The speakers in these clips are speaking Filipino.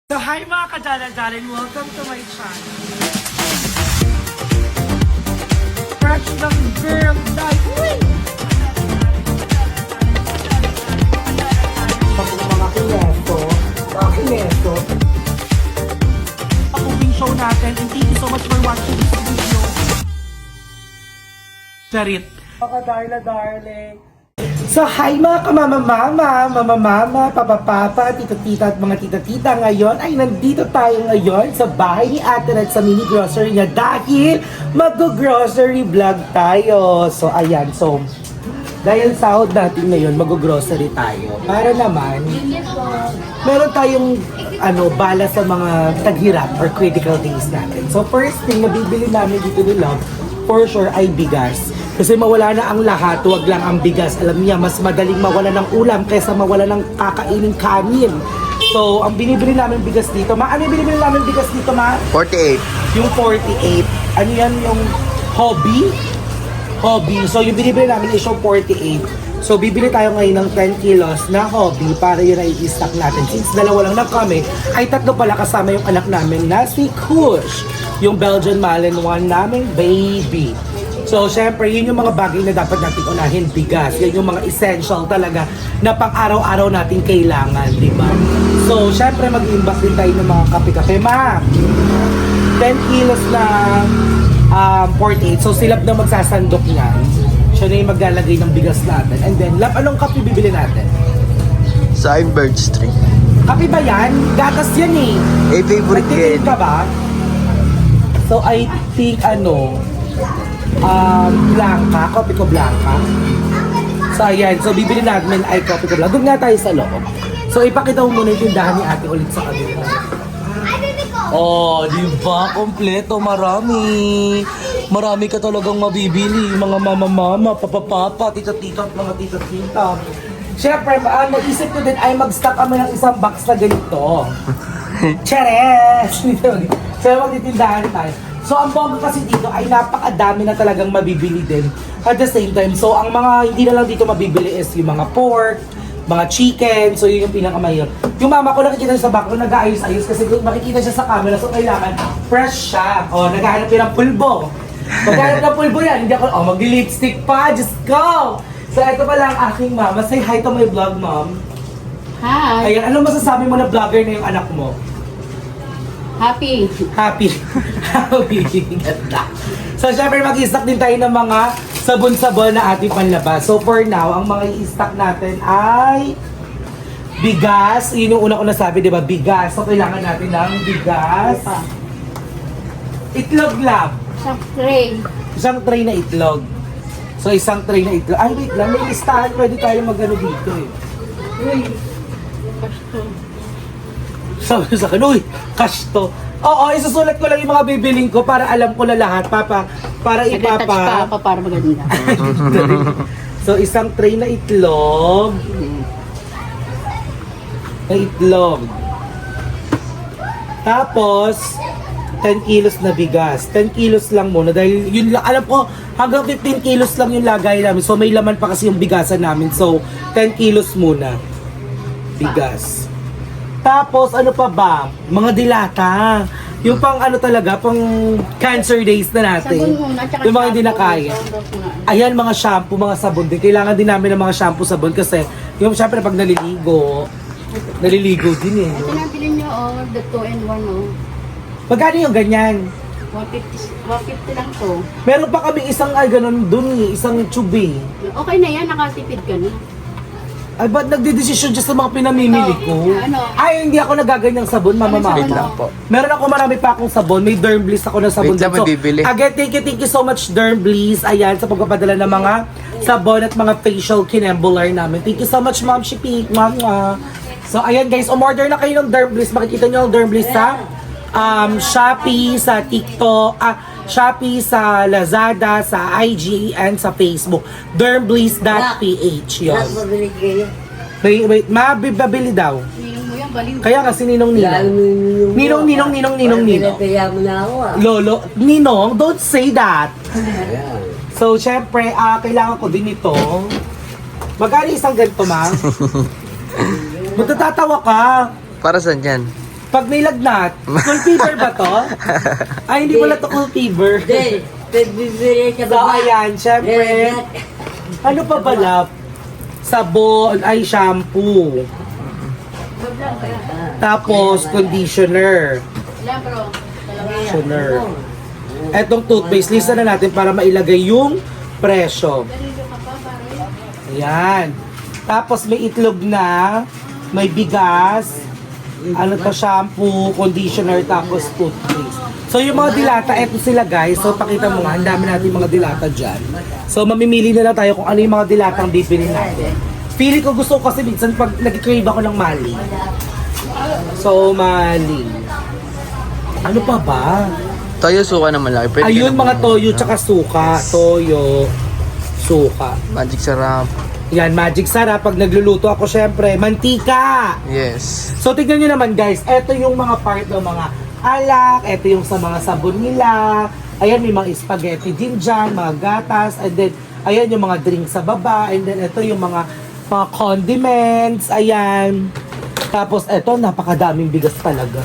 So hi mga kadala-dalan, welcome to my channel. Fresh ng girl dahil, uy! Tapos mga kineso, cooking show natin, and thank you so much for watching this video. Charit. Mga darling. So, hi mga kamamamama, papa, tita-tita at mga tita-tita. Ngayon ay nandito tayo ngayon sa bahay ni Ate at sa mini grocery niya dahil mag-grocery vlog tayo. So, ayan. So, dahil sahod natin ngayon, mag-grocery tayo. Para naman, meron tayong bala sa mga taghirap or critical days natin. So, first thing na bibili namin dito ni Love, for sure ay bigas. Kasi mawala na ang lahat, huwag lang ang bigas. Alam niya, mas madaling mawala ng ulam kaysa mawala ng kakaining kanin. So, ang binibili namin bigas dito, ano yung binibili namin bigas dito, 48. Yung 48. Ano yan, yung hobby? So, yung binibili namin is yung 48. So, bibili tayo ngayon ng 10 kilos na hobby para yun ay i-stock natin. Since dalawa lang na kami, ay tatlo pala kasama yung anak namin na si Kush. Yung Belgian Malinois naming baby. So, syempre, yun yung mga bagay na dapat natin unahin, bigas. Yan yung mga essential talaga na pang-araw-araw natin kailangan, di ba? So, syempre, mag-imbak din tayo ng mga kape-kape. 10 kilos na 48. So, silap na magsasandok niyan. Siya na yung maglalagay ng bigas natin. And then, anong kape bibili natin? Sa Bird Street. Kape ba yan? Gatas yan eh. Favorite Nagtitingin ka ba? So, I think, Blanca, kopi ko Blanca. So ayan, so bibili natin ay kopi ko Blanca. Doon nga tayo sa loob. So ipakita mo muna yung tindahan ni Ate ulit sa kanila. Oh, di ba? Kompleto, marami. Marami ka talagang mabibili. Mga mama-mama, papa-papa, tita-tita at mga tita-tita. Siyempre, naisip ko din ay mag-stock kami ng isang box na ganito. Cheres! So magtitindahan tayo. So, ang bongga kasi dito ay napakadami na talagang mabibili din. At the same time, so ang mga hindi na lang dito mabibili is yung mga pork, mga chicken, so yun yung pinakamahirap. Yung mama ko nakikita siya sa background, nag-aayos-ayos kasi makikita siya sa camera, so kailangan fresh siya. O, naghahanap yun ng pulbo. Maghahanap ng pulbo yan, hindi ako, mag-lipstick pa, just go! So, ito pala ang aking mama. Say hi to my vlog, mom. Hi! Ayan, ano masasabi mo na vlogger na yung anak mo? Happy! Happy. Ganda. So, syempre, mag-i-stock din tayo ng mga sabon-sabon na ating panlabas. So, for now, ang mga i-stock natin ay bigas. Yun yung una ko nasabi, di ba? Bigas. So, kailangan natin ng bigas. Itlog lab. Isang tray. Isang tray na itlog. So, isang tray na itlog. Ay, wait lang. May listahan. Pwede tayo mag-ano dito eh. Uy! Kasto. Sabi sa akin, uy, cash to. Oo, isusulat ko lang yung mga bibiling ko para alam ko na lahat, Papa. Para Nag-touch pa ako para maganda. So, isang tray na itlog. Tapos, 10 kilos na bigas. 10 kilos lang muna. Dahil yun lang, alam ko, hanggang 15 kilos lang yung lagay namin. So, may laman pa kasi yung bigasan namin. So, 10 kilos muna. Bigas. Tapos, ano pa ba? Mga dilata. Yung pang talaga, pang cancer days na natin. Sabon muna, tsaka Yung mga hindi na shampoo, kaya. muna. Ayan, mga shampoo, mga sabon din. Kailangan din namin ng mga shampoo, sabon kasi yung syempre pag naliligo din eh. Ito na bilhin nyo, the 2-in-1, Magkano yung ganyan? 150 lang to. Meron pa kaming isang ganun dun eh, isang tube eh. Okay na yan, nakatipid ka na. Ay, ba't nagdidesisyon dyan sa mga pinamimili ko? Ano? Ay, hindi ako nagaganyang sabon, mama. Wait lang po. Meron ako marami pa akong sabon. May Derm Bliss ako ng sabon. Wait lang, may bibili. Again, thank you so much, Derm Bliss. Ayan, sa pagpapadala ng mga sabon at mga facial kinembular namin. Thank you so much, Ma'am Shippy. So, ayan guys, umorder na kayo ng Derm Bliss. Makikita nyo ang Derm Bliss sa Shopee, sa TikTok, Shopee, sa Lazada, sa IG, and sa Facebook. dermbliss.ph yun. Wait, mabibili daw. Ninong mo yan, baliw. Kaya kasi ninong. Kaya mo na ako Lolo, Ninong, don't say that. So, syempre, kailangan ko din ito. Magkano isang ganito, ma? Magtatatawa ka. Para saan yan? Pag may lagnat, cool fever ba to? Ay, hindi pala to cool fever. Hindi, nagbibigay ka So, ba? ayan, syempre, ano pa pala? Sabon, ay shampoo. Tapos, conditioner. Ilan bro? Dalawa. Conditioner. Etong toothpaste, lista na natin para mailagay yung presyo. Ganito ka pa, pare. Ayan. Tapos may itlog na, may bigas, ano to, shampoo, conditioner, tapos toothpaste. So yung mga dilata, eto sila guys. So pakita mo nga, ang dami natin mga dilata dyan. So mamimili na lang tayo kung ano yung mga dilatang bibili natin. Feeling ko gusto ko kasi minsan pag nag-crave ako ng mali. So mali. Ano pa ba? Toyo suka na malaki. Pwede Ayun, ka na mga bumili. toyo tsaka suka. Toyo, suka. Magic sarap. Yan, magic sarap. Pag nagluluto ako, syempre, mantika! Yes. So, tignan nyo naman guys, eto yung mga part ng mga alak, eto yung sa mga sabon nila, ayan, may mga spaghetti din dyan, mga gatas, and then, ayan yung mga drinks sa baba, and then, eto yung mga condiments, ayan. Tapos, eto, napakadaming bigas talaga.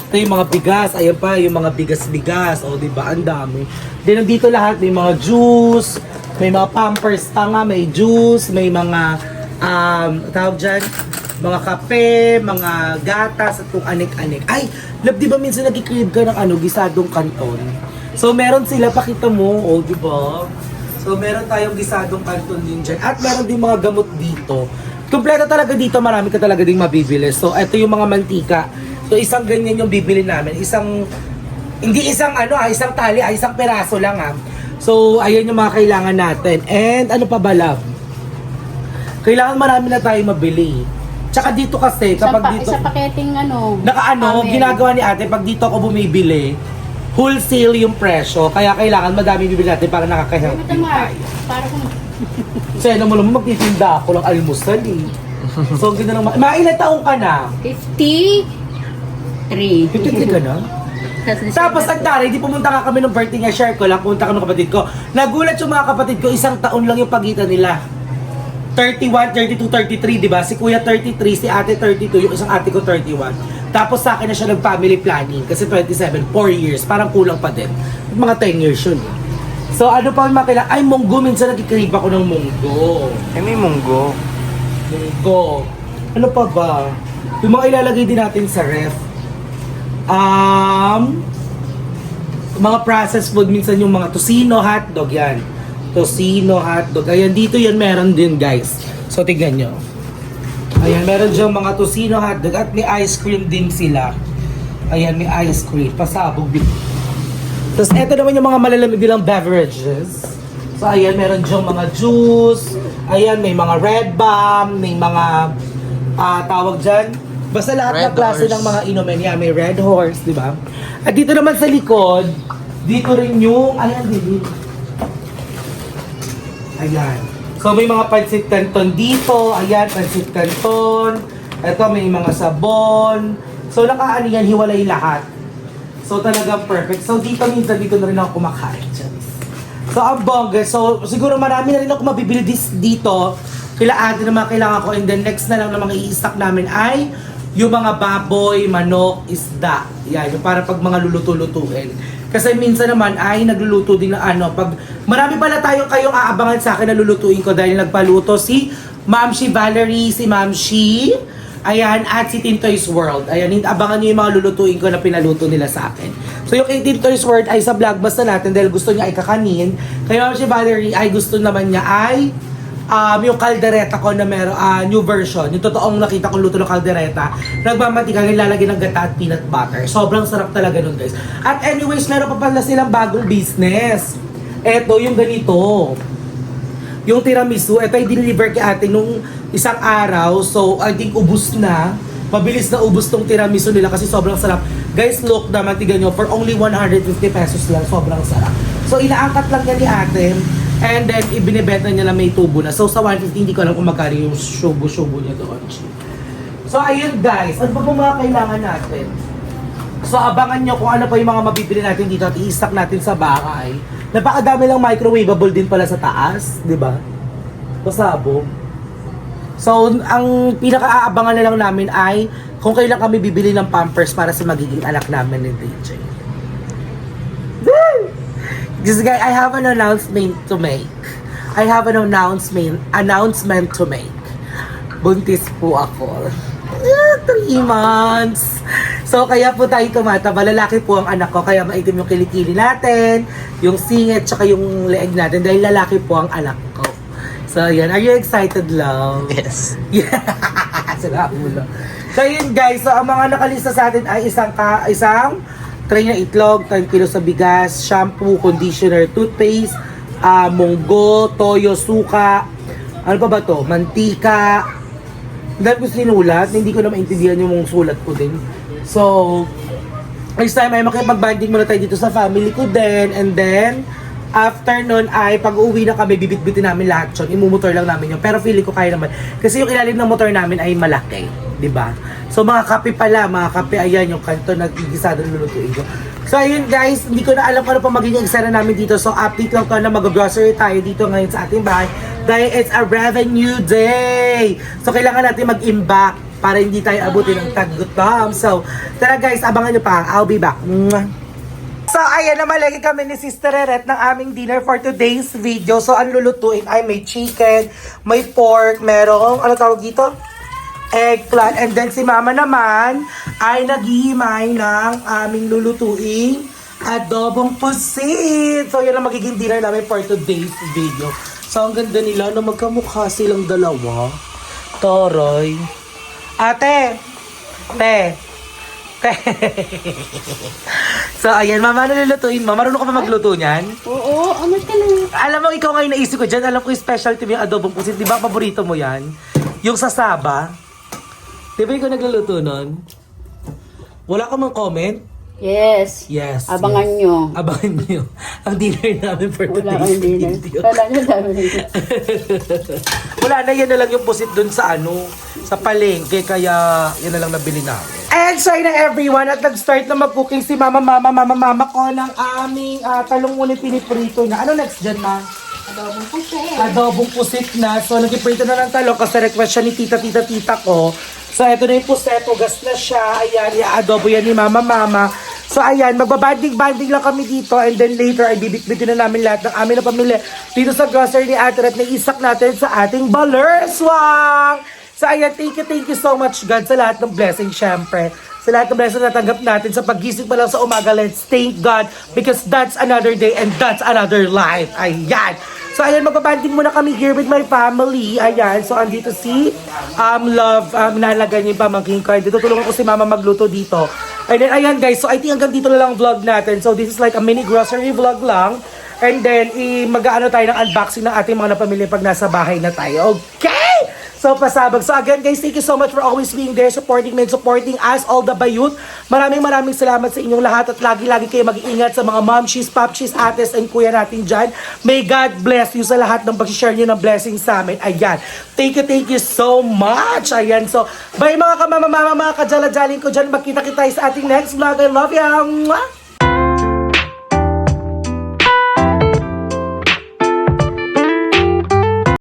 Ito yung mga bigas, ayan pa, yung mga bigas-bigas, o diba, ang dami. Then, nandito lahat, may mga juice, may mga pampers pa nga, may juice, may mga, tawag dyan, mga kape, mga gatas, at kung anik-anik. Ay, love, di ba minsan nag-crave ka ng gisadong kanton? So, meron sila, pakita mo, o di ba? So, meron tayong gisadong kanton din dyan. At meron din mga gamot dito. Kompleto talaga dito, marami ka talaga ding mabibili. So, ito yung mga mantika. So, isang ganyan yung bibili namin. Isang, hindi isang isang tali, isang peraso lang So, ayan yung mga kailangan natin. And ano pa ba, love? Kailangan marami na tayong mabili. Tsaka dito kasi, kapag dito, Isa paketing nakaano, amen. ginagawa ni ate, pag dito ako bumibili, wholesale yung presyo. Kaya kailangan madami bibili natin para nakaka-help Ito din nga, tayo. para kung So, ano mo naman, magtitinda ako ng almusal eh. So, ganda naman. Mga ilang taong ka na? 53. 53 ka na? Tapos ang taray, di pumunta ka kami ng birthday niya, share ko lang, pumunta ka ng kapatid ko. Nagulat yung mga kapatid ko, isang taon lang yung pagitan nila. 31, 32, 33, di ba? Si kuya 33, si ate 32, yung isang ate ko 31. Tapos sa akin na siya nag-family planning kasi 27, 4 years, parang kulang pa din. Mga 10 years yun. So ano pa yung makilala? Ay, munggo, minsan nagkikrib ako ng munggo. Ay, may munggo. Munggo. Ano pa ba? Yung mga ilalagay din natin sa ref. Mga processed food, minsan yung mga tocino, hotdog, yan. Tocino, hotdog. Ayan, dito yan meron din, guys. So, tignan nyo. Ayan, meron dyan mga tocino, hotdog, at may ice cream din sila. Ayan, may ice cream. Pasabog din. Tapos, eto naman yung mga malalamig nilang beverages. So, ayan, meron dyan mga juice. Ayan, may mga red bomb, may mga, tawag dyan, basta lahat Red ng klase Horse. ng mga inumin. Yeah, may Red Horse, di ba? At dito naman sa likod, dito rin yung, ayan, dito. Ayan. So, may mga pancit canton dito. Ayan, pancit canton. Ito, may mga sabon. So, nakaano yan, hiwalay lahat. So, talagang perfect. So, dito minsan, dito na rin ako kumakain. So, ang bongga. So, siguro marami na rin ako mabibili dito. Kila ate na mga kailangan ko. And then, next na lang na mga i-stock namin ay yung mga baboy, manok, isda. Yan, yung para pag mga luluto-lutuin. Kasi minsan naman ay nagluluto din ng pag marami pala kayong aabangan sa akin na lulutuin ko dahil nagpaluto si Ma'am Shi Valerie, si Ma'am Shi, ayan, at si Tintoy's World. Ayan, abangan niyo yung mga lulutuin ko na pinaluto nila sa akin. So yung kay Tintoy's World ay sa vlogmas na natin dahil gusto niya ay kakanin. Kay Ma'am Shi Valerie ay gusto naman niya ay yung kaldereta ko na meron, new version, yung totoong nakita kong luto ng kaldereta, nagmamatika, nilalagay ng gata at peanut butter. Sobrang sarap talaga nun, guys. At anyways, meron pa pala silang bagong business. Eto, yung ganito. Yung tiramisu, eto ay diniliver kay ate nung isang araw. So, I think ubus na. Mabilis na ubus tong tiramisu nila kasi sobrang sarap. Guys, look naman, tigan nyo, for only 150 pesos lang, sobrang sarap. So, inaangkat lang yan ni ate. And then, ibinibenta niya na may tubo na. So, sa 150, hindi ko alam kung magkano yung shubo-shubo niya doon. So, ayun guys. Ano pa po mga kailangan natin? So, abangan nyo kung ano pa yung mga mabibili natin dito at i-stock natin sa bahay. Napakadami lang microwavable din pala sa taas. Di ba? Pasabog. So, ang pinaka-aabangan na lang namin ay kung kailan kami bibili ng Pampers para sa magiging anak namin ni DJ. Because guys, I have an announcement to make. I have an announcement to make. Buntis po ako. 3 months. So, kaya po tayo tumataba. Lalaki po ang anak ko, kaya maitim yung kilikili natin, yung singit, tsaka yung leeg natin, dahil lalaki po ang anak ko. So, yan. Are you excited, love? Yes. Yeah! Salamat mo lang. So, yun guys. So, ang mga nakalista sa atin ay isang tray na itlog, 10 kilo sa bigas, shampoo, conditioner, toothpaste, munggo, toyo, suka, ano pa ba to? Mantika. Dahil ko sinulat, hindi ko na maintindihan yung sulat ko din. So, next time ay makipag-banding muna tayo dito sa family ko din. And then, after nun ay pag-uwi na kami, bibit-bitin namin lahat yun. Imumotor lang namin yun. Pero feeling ko kaya naman. Kasi yung ilalim ng motor namin ay malaki. 'Di ba? So mga kape pala, mga kape, ayan yung kanto nag-igisado lulutuin ko. So ayun guys, hindi ko na alam kung ano pa magiging eksena namin dito. So update lang to na mag-grocery tayo dito ngayon sa ating bahay. Dahil it's a revenue day. So kailangan natin mag-imbak para hindi tayo abutin ng tag-gutom. So tara guys, abangan nyo pa. I'll be back. Mwah. So, ayan na malagi kami ni Sister Reret ng aming dinner for today's video. So, ang lulutuin ay may chicken, may pork, merong, ano tawag dito? Eggplant. And then, si Mama naman ay naghihimay ng aming lulutuing adobong pusit. So, yan ang magiging dinner namin for today's video. So, ang ganda nila na magkamukha silang dalawa. Toroy. Ate! So, ayan, Mama, ano lulutuin mo? Marunong ka pa magluto niyan? Oo, ano ka lang. Alam mo, ikaw ngayon naisip ko dyan, alam ko yung specialty mo yung adobong pusit. Di ba, paborito mo yan? Yung sasaba. Di ba ikaw nagluluto nun? Wala ka mang comment? Yes. Yes. Abangan yes. nyo. Abangan nyo. Ang dinner namin for Wala today's kang dinner. video. Wala na dami. Wala na, yan na lang yung pusit dun sa sa palengke, kaya yan na lang nabili namin. And sorry na everyone, at nag-start na mag-cooking si mama ko ng aming talong ulit piniprito na. Ano next dyan, ma? Adobong pusit. Adobong pusit na. So, nag-iprito na ng talong kasi request siya ni tita ko. So, eto na yung puset. Ugas na siya. Ayan, i-adobo yan ni mama. So, ayan, magbabanding-banding lang kami dito. And then later, ay bibit-bitin na namin lahat ng amin na pamilya dito sa grocery ni Ate at naisak natin sa ating balerswang. So, ayan, thank you so much, God, sa lahat ng blessing, syempre. Sa lahat ng blessing na natanggap natin sa paggising pa lang sa umaga, let's thank God because that's another day and that's another life. Ayan. So, ayan, magbabanding muna kami here with my family. Ayan. So, andito si Love. Nalagay niya yung pamangking card. Dito tulungan ko si Mama magluto dito. And then, ayan guys. So, I think hanggang dito na lang vlog natin. So, this is like a mini grocery vlog lang. And then, mag-ano tayo ng unboxing ng ating mga napamilya pag nasa bahay na tayo. Okay? So, pasabag. So, again, guys, thank you so much for always being there, supporting me and supporting us, all the bayut. Maraming salamat sa inyong lahat at lagi-lagi kayo mag-iingat sa mga momshies, popshies, ates, and kuya natin dyan. May God bless you sa lahat ng pag-share nyo ng blessings sa amin. Ayan. Thank you so much. Ayan. So, bye mga kamama, mga kajala-jaling ko dyan. Magkita-kita sa ating next vlog. I love you. Mwah!